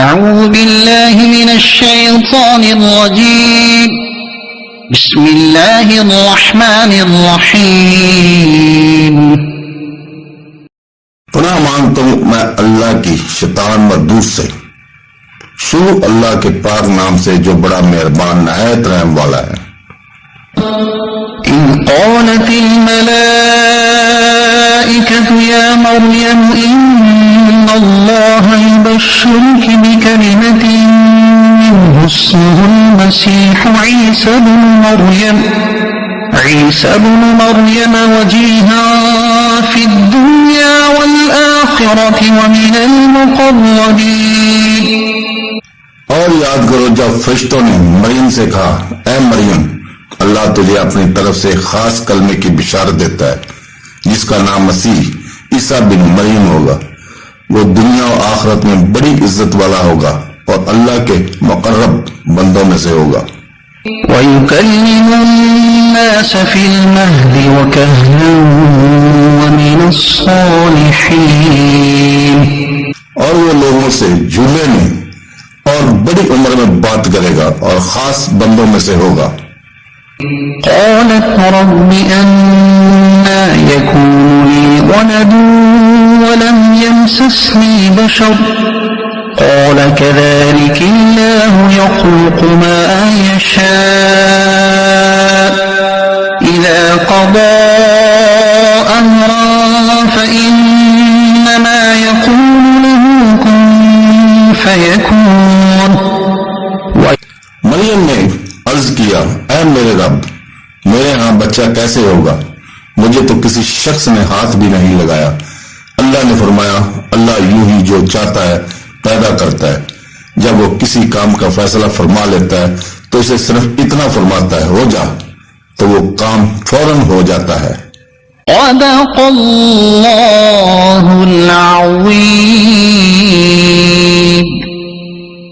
أعوذ بالله من الشيطان الرجيم بسم الله الرحمن الرحيم پناہ مانگتا ہوں میں اللہ کی شیطان مردود سے۔ شروع اللہ کے پاک نام سے جو بڑا مہربان نہایت رحم والا ہے۔ إذ قالت الملائكة يا مريم إن الله يبشرك بكلمة منه اسمه المسيح عيسى بن مريم وجيها في الدنيا والآخرة ومن المقربين۔ اور یاد کرو جب فرشتوں نے مریم سے کہا اے مریم اللہ تجھے اپنی طرف سے خاص کلمے کی بشارت دیتا ہے جس کا نام مسیح عیسیٰ بن مریم ہوگا، وہ دنیا و آخرت میں بڑی عزت والا ہوگا اور اللہ کے مقرب بندوں میں سے ہوگا۔ وَيُكَلِّمُ النَّاسَ فِي الْمَهْدِ وَكَهْلًا وَمِنَ الصَّالِحِينَ۔ اور وہ لوگوں سے جھولے میں اور بڑی عمر میں بات کرے گا اور خاص بندوں میں سے ہوگا۔ قالت رب أنى يكون لي ولد ولم يمسسني بشر قال كذلك الله يخلق ما يشاء إذا قضى أمرا فإنما يقول له كن فيكون۔ مریم نے عرض کیا اے میرے رب میرے ہاں بچہ کیسے ہوگا، مجھے تو کسی شخص نے ہاتھ بھی نہیں لگایا۔ اللہ نے فرمایا اللہ یوں ہی جو چاہتا ہے پیدا کرتا ہے، جب وہ کسی کام کا فیصلہ فرما لیتا ہے تو اسے صرف اتنا فرماتا ہے ہو جا تو وہ کام فوراً ہو جاتا ہے۔ صدق اللہ